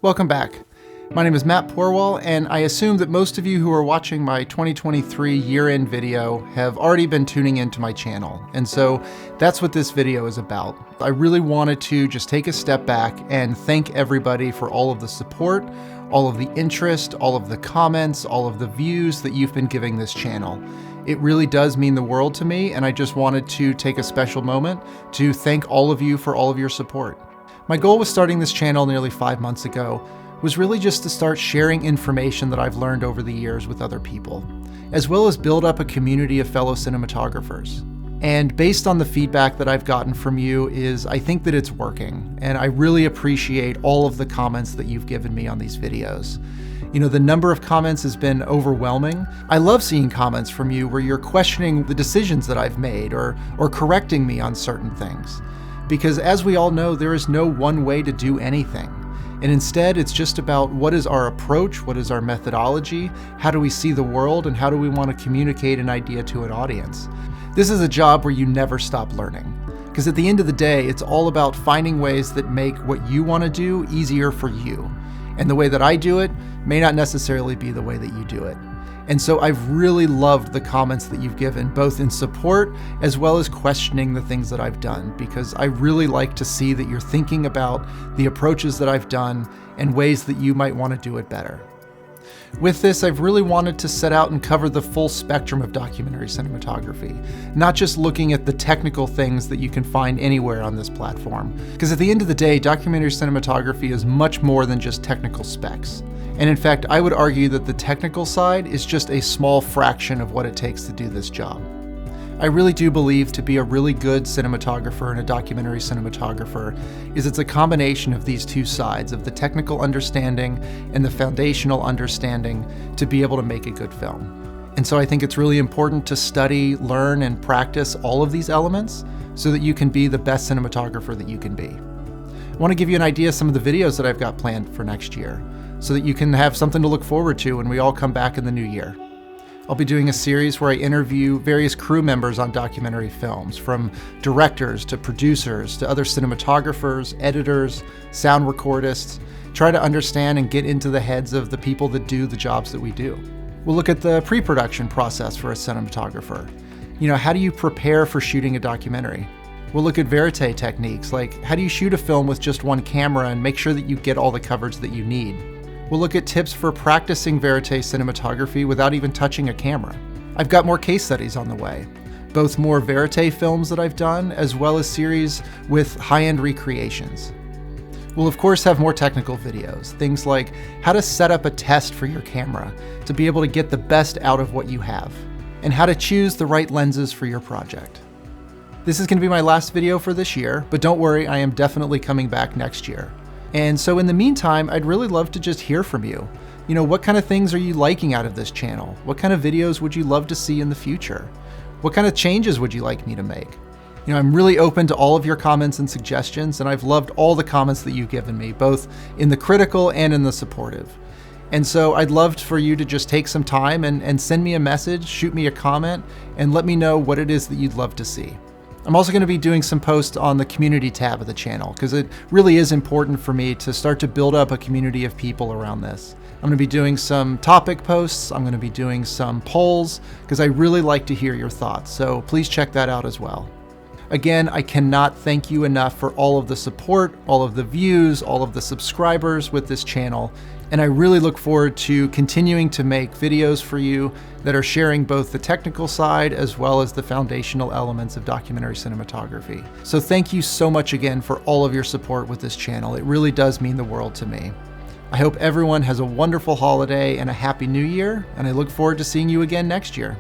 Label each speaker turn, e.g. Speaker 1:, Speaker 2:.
Speaker 1: Welcome back. My name is Matt Porwal, and I assume that most of you who are watching my 2023 year-end video have already been tuning into my channel, and so that's what this video is about. I really wanted to just take a step back and thank everybody for all of the support, all of the interest, all of the comments, all of the views that you've been giving this channel. It really does mean the world to me, and I just wanted to take a special moment to thank all of you for all of your support. My goal with starting this channel nearly 5 months ago was really just to start sharing information that I've learned over the years with other people, as well as build up a community of fellow cinematographers. And based on the feedback that I've gotten from you I think that it's working, and I really appreciate all of the comments that you've given me on these videos. You know, the number of comments has been overwhelming. I love seeing comments from you where you're questioning the decisions that I've made or correcting me on certain things. Because as we all know, there is no one way to do anything. And instead, it's just about what is our approach, what is our methodology, how do we see the world, and how do we want to communicate an idea to an audience. This is a job where you never stop learning. Because at the end of the day, it's all about finding ways that make what you want to do easier for you. And the way that I do it may not necessarily be the way that you do it. And so I've really loved the comments that you've given, both in support as well as questioning the things that I've done, because I really like to see that you're thinking about the approaches that I've done and ways that you might want to do it better. With this, I've really wanted to set out and cover the full spectrum of documentary cinematography, not just looking at the technical things that you can find anywhere on this platform. Because at the end of the day, documentary cinematography is much more than just technical specs. And in fact, I would argue that the technical side is just a small fraction of what it takes to do this job. I really do believe to be a really good cinematographer and a documentary cinematographer it's a combination of these two sides, of the technical understanding and the foundational understanding to be able to make a good film. And so I think it's really important to study, learn, and practice all of these elements so that you can be the best cinematographer that you can be. I want to give you an idea of some of the videos that I've got planned for next year, so that you can have something to look forward to when we all come back in the new year. I'll be doing a series where I interview various crew members on documentary films, from directors to producers to other cinematographers, editors, sound recordists, try to understand and get into the heads of the people that do the jobs that we do. We'll look at the pre-production process for a cinematographer. You know, how do you prepare for shooting a documentary? We'll look at verite techniques, like how do you shoot a film with just one camera and make sure that you get all the coverage that you need? We'll look at tips for practicing verite cinematography without even touching a camera. I've got more case studies on the way, both more verite films that I've done, as well as series with high-end recreations. We'll of course have more technical videos, things like how to set up a test for your camera to be able to get the best out of what you have, and how to choose the right lenses for your project. This is going to be my last video for this year, but don't worry, I am definitely coming back next year. And so in the meantime, I'd really love to just hear from you. You know, what kind of things are you liking out of this channel? What kind of videos would you love to see in the future? What kind of changes would you like me to make? You know, I'm really open to all of your comments and suggestions, and I've loved all the comments that you've given me, both in the critical and in the supportive. And so I'd love for you to just take some time and send me a message, shoot me a comment, and let me know what it is that you'd love to see. I'm also going to be doing some posts on the community tab of the channel, because it really is important for me to start to build up a community of people around this. I'm going to be doing some topic posts, I'm going to be doing some polls, because I really like to hear your thoughts, so please check that out as well. Again, I cannot thank you enough for all of the support, all of the views, all of the subscribers with this channel, and I really look forward to continuing to make videos for you that are sharing both the technical side as well as the foundational elements of documentary cinematography. So thank you so much again for all of your support with this channel. It really does mean the world to me. I hope everyone has a wonderful holiday and a happy new year, and I look forward to seeing you again next year.